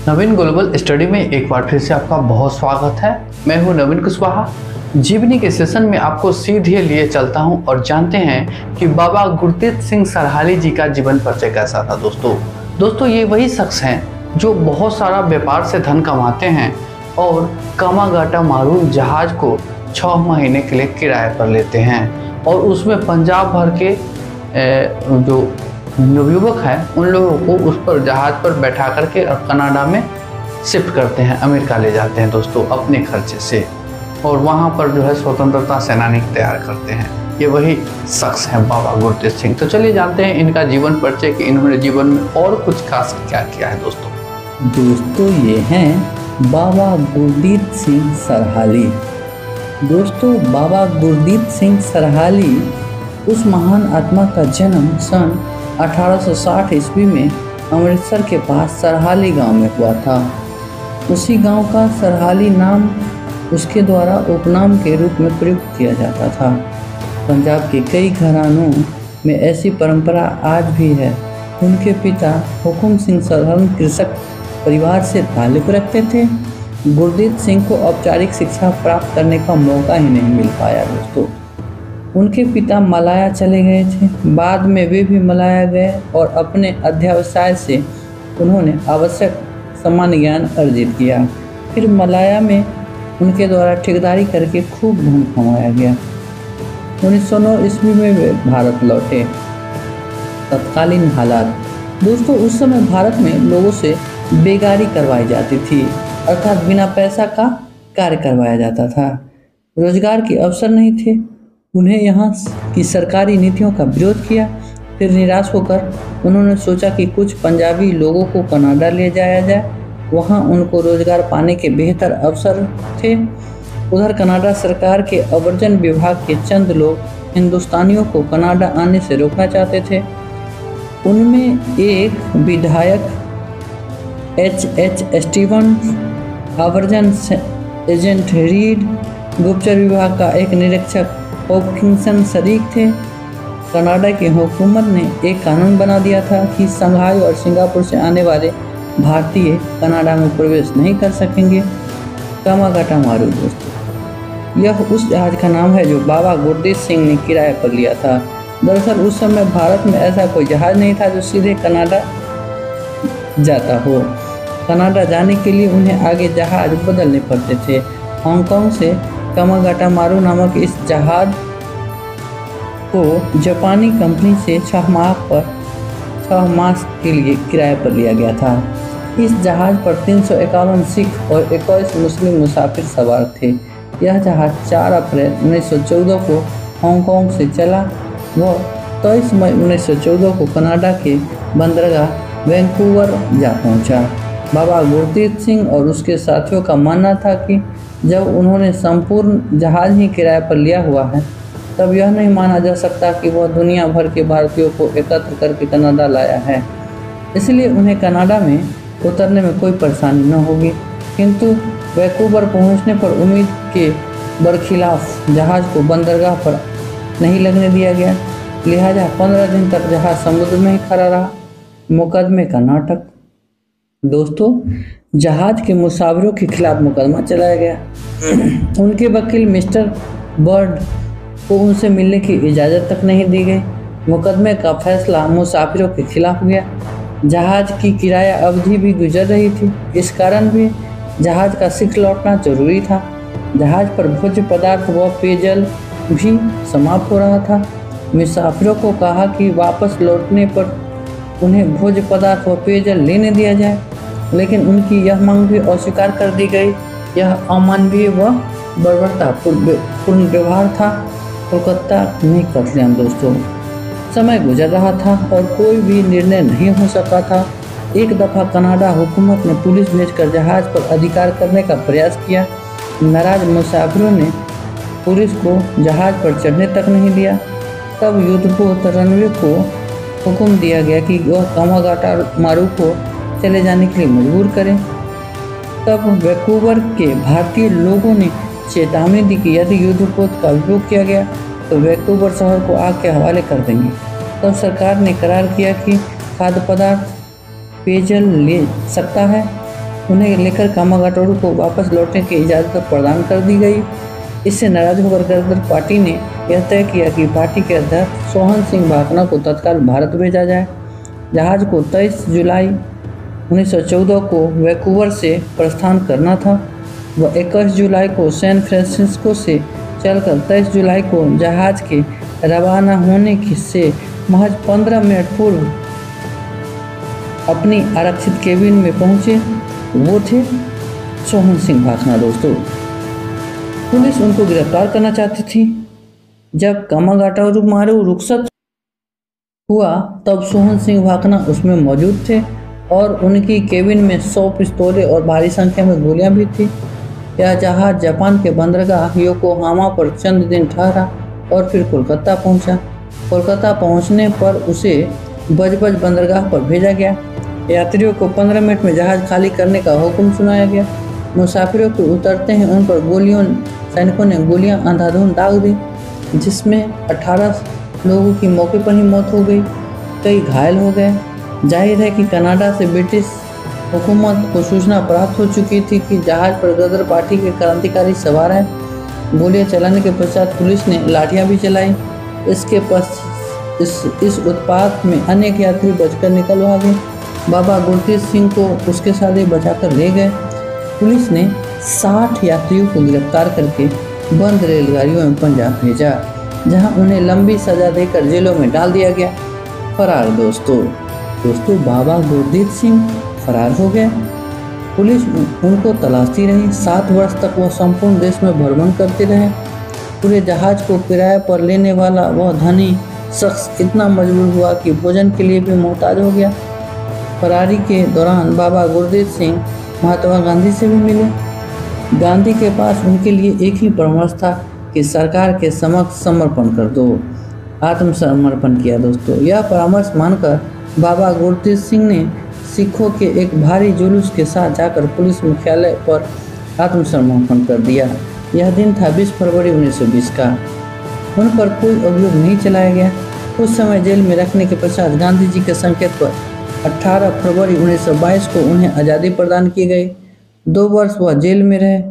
नवीन global study में एक बार फिर से आपका बहुत स्वागत है। मैं हूं नवीन कुशवाहा। जीवनी के सेशन में आपको सीधे लिए चलता हूं और जानते हैं कि बाबा गुरदीप सिंह सरहाली जी का जीवन परिचय कैसा था। दोस्तों ये वही शख्स हैं जो बहुत सारा व्यापार से धन कमाते हैं और कामागाटा मारून जहाज को 6 महीने के लिए किराए पर लेते हैं और उसमें पंजाब भर के जो नवयुवक हैं उन लोगों को उस पर जहाज पर बैठा करके और कनाडा में शिफ्ट करते हैं, अमेरिका ले जाते हैं दोस्तों अपने खर्चे से, और वहाँ पर जो है स्वतंत्रता सेनानी तैयार करते हैं। ये वही शख्स हैं बाबा गुरदीप सिंह। तो चलिए जानते हैं इनका जीवन परिचय कि इन्होंने जीवन में और कुछ खास क्या किया है। दोस्तों ये हैं बाबा गुरदीप सिंह सरहाली। दोस्तों बाबा गुरदीप सिंह सरहाली उस महान आत्मा का जन्म सन 1860 ईस्वी में अमृतसर के पास सरहाली गांव में हुआ था। उसी गांव का सरहाली नाम उसके द्वारा उपनाम के रूप में प्रयुक्त किया जाता था। पंजाब के कई घरानों में ऐसी परंपरा आज भी है। उनके पिता हुकुम सिंह सरहल कृषक परिवार से ताल्लुक़ रखते थे। गुरदीप सिंह को औपचारिक शिक्षा प्राप्त करने का मौका ही नहीं मिल पाया। दोस्तों उनके पिता मलाया चले गए थे, बाद में वे भी मलाया गए और अपने अध्यवसाय से उन्होंने आवश्यक सामान्य ज्ञान अर्जित किया। फिर मलाया में उनके द्वारा ठेकेदारी करके खूब धन कमाया गया। 1909 ईस्वी में वे भारत लौटे। तत्कालीन हालात। दोस्तों उस समय भारत में लोगों से बेगारी करवाई जाती थी, अर्थात बिना पैसा का कार्य करवाया जाता था। रोजगार के अवसर नहीं थे। उन्हें यहाँ की सरकारी नीतियों का विरोध किया। फिर निराश होकर उन्होंने सोचा कि कुछ पंजाबी लोगों को कनाडा ले जाया जाए, वहाँ उनको रोजगार पाने के बेहतर अवसर थे। उधर कनाडा सरकार के आवर्जन विभाग के चंद लोग हिंदुस्तानियों को कनाडा आने से रोकना चाहते थे। उनमें एक विधायक H. स्टीवंस, आवर्जन एजेंट रीड, गुप्तचर विभाग का एक निरीक्षक हॉपकिंसन शरीक थे। कनाडा की हुकूमत ने एक कानून बना दिया था कि शंघाई और सिंगापुर से आने वाले भारतीय कनाडा में प्रवेश नहीं कर सकेंगे। कामागाटा मारू। दोस्तों यह उस जहाज का नाम है जो बाबा गुरदीप सिंह ने किराए पर लिया था। दरअसल उस समय भारत में ऐसा कोई जहाज नहीं था जो सीधे कनाडा जाता हो। कनाडा जाने के लिए उन्हें आगे जहाज बदलने पड़ते थे। हांगकांग से कामागाटा मारू नामक इस जहाज को जापानी कंपनी से 6 माह के लिए किराए पर लिया गया था। इस जहाज पर 351 सिख और 21 मुस्लिम मुसाफिर सवार थे। यह जहाज 4 अप्रैल 1914 को हांगकांग से चला व 23 मई 1914 को कनाडा के बंदरगाह वैंकूवर जा पहुंचा। बाबा गुरदीप सिंह और उसके साथियों का मानना था कि जब उन्होंने संपूर्ण जहाज ही किराए पर लिया हुआ है, तब यह नहीं माना जा सकता कि वह दुनिया भर के भारतीयों को एकत्र करके कनाडा लाया है, इसलिए उन्हें कनाडा में उतरने में कोई परेशानी न होगी। किंतु वैंकूवर पहुंचने पर उम्मीद के बरखिलाफ जहाज को बंदरगाह पर नहीं लगने दिया गया, लिहाजा 15 दिन तक जहाज समुद्र में ही खड़ा रहा। मुकदमे का नाटक। दोस्तों जहाज के मुसाफिरों के खिलाफ मुकदमा चलाया गया। उनके वकील मिस्टर बर्ड को उनसे मिलने की इजाज़त तक नहीं दी गई। मुकदमे का फैसला मुसाफिरों के खिलाफ गया। जहाज की किराया अवधि भी गुजर रही थी, इस कारण भी जहाज का शीघ्र लौटना जरूरी था। जहाज पर भोज्य पदार्थ व पेयजल भी समाप्त हो रहा था। मुसाफिरों को कहा कि वापस लौटने पर उन्हें भोज्य पदार्थ व पेयजल लेने दिया जाए, लेकिन उनकी यह मांग भी अस्वीकार कर दी गई। यह अमानवीय व बर्बरतापूर्ण व्यवहार था। कोलकाता में कत्लेआम। दोस्तों समय गुजर रहा था और कोई भी निर्णय नहीं हो सका था। एक दफ़ा कनाडा हुकूमत ने पुलिस भेजकर जहाज पर अधिकार करने का प्रयास किया। नाराज मुसाफिरों ने पुलिस को जहाज पर चढ़ने तक नहीं दिया। तब युद्धपोत रनवे को हुक्म दिया गया कि वह कामागाटा मारू को चले जाने के लिए मजबूर करें। तब वैंकूवर के भारतीय लोगों ने चेतावनी दी कि यदि युद्धपोत का उपयोग किया गया तो वैंकूवर शहर को आग के हवाले कर देंगे। तब सरकार ने करार किया कि खाद्य पदार्थ पेयजल ले सकता है, उन्हें लेकर कामागाटोरू को वापस लौटने की इजाज़त प्रदान कर दी गई। इससे नाराज होकर गदर पार्टी ने यह तय किया कि पार्टी के अध्यक्ष सोहन सिंह भाकना को तत्काल भारत भेजा जाए। जहाज को 23 जुलाई 1914 को वैंकूवर से प्रस्थान करना था। वह 21 जुलाई को सैन फ्रांसिस्को से चलकर 23 जुलाई को जहाज के रवाना होने से महज 15 मिनट पूर्व अपनी आरक्षित केबिन में पहुंचे। वो थे सोहन सिंह भाकना दोस्तों। पुलिस उनको गिरफ्तार करना चाहती थी। जब कामागाटोरू मारू रुखसत हुआ तब सोहन सिंह भाकना उसमें मौजूद थे और उनकी केबिन में 100 पिस्तौलें और भारी संख्या में गोलियां भी थी। यह जहाज जापान के बंदरगाह योकोहामा पर चंद दिन ठहरा और फिर कोलकाता पहुंचा। कोलकाता पहुंचने पर उसे बजबज बंदरगाह पर भेजा गया। यात्रियों को 15 मिनट में जहाज खाली करने का हुक्म सुनाया गया। मुसाफिरों को उतरते हैं उन पर सैनिकों ने गोलियां अंधाधुंध दाग दी, जिसमें 18 लोगों की मौके पर ही मौत हो गई, कई घायल हो गए। जाहिर है कि कनाडा से ब्रिटिश हुकूमत को सूचना प्राप्त हो चुकी थी कि जहाज पर गदर पार्टी के क्रांतिकारी सवार हैं। गोलियां चलाने के पश्चात पुलिस ने लाठियां भी चलाई। इसके इस उत्पात में अनेक यात्री बचकर निकल भागे। बाबा गुरतेज सिंह को उसके साथ ही बचाकर ले गए। पुलिस ने 60 यात्रियों को गिरफ्तार करके बंद रेलगाड़ियों में पंजाब भेजा, जहां उन्हें लंबी सजा देकर जेलों में डाल दिया गया। फरार दोस्तों बाबा गुरतेज सिंह फरार हो गए। पुलिस उनको तलाशती रही। 7 वर्ष तक वह संपूर्ण देश में भ्रमण करते रहे। पूरे जहाज को किराए पर लेने वाला वह धनी शख्स इतना मजबूर हुआ कि भोजन के लिए भी मोहताज हो गया। फरारी के दौरान बाबा गुरतेज सिंह महात्मा गांधी से भी मिले। गांधी के पास उनके लिए एक ही परामर्श था कि सरकार के समक्ष समर्पण कर दो। आत्मसमर्पण किया दोस्तों। यह परामर्श मानकर बाबा गुरतेज सिंह ने सिखों के एक भारी जुलूस के साथ जाकर पुलिस मुख्यालय पर आत्मसमर्पण कर दिया। यह दिन था 20 फरवरी 1920 का। उन पर कोई अभियोग नहीं चलाया गया। कुछ समय जेल में रखने के पश्चात गांधी जी के संकेत पर 18 फरवरी 1922 को उन्हें आज़ादी प्रदान की गई। 2 वर्ष वह जेल में रहे।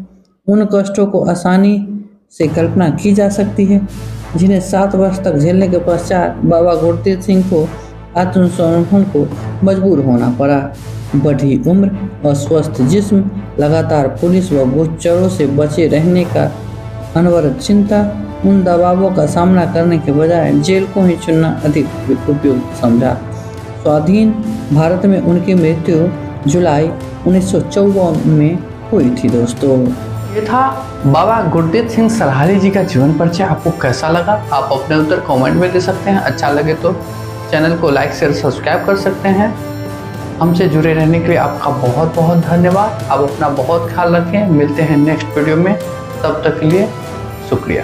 उन कष्टों को आसानी से कल्पना की जा सकती है जिन्हें 7 वर्ष तक झेलने के पश्चात बाबा गुरतेज सिंह को आत्मसमर्पण को मजबूर होना पड़ा। बढ़ी उम्र, अस्वस्थ जिस्म, लगातार पुलिस व गुप्तचरों से बचे रहने का अनवरत चिंता, उन दबावों का सामना करने के बजाय जेल को ही चुनना अधिक उपयुक्त समझा। स्वाधीन भारत में उनकी मृत्यु जुलाई 1954 में हुई थी दोस्तों। ये था बाबा गुरतेज सिंह सरहाली जी का जीवन परिचय। आपको कैसा लगा आप अपने उत्तर कमेंट में दे सकते हैं। अच्छा लगे तो चैनल को लाइक शेयर सब्सक्राइब कर सकते हैं। हमसे जुड़े रहने के लिए आपका बहुत बहुत धन्यवाद। आप अपना बहुत ख्याल रखें। मिलते हैं नेक्स्ट वीडियो में, तब तक के लिए शुक्रिया।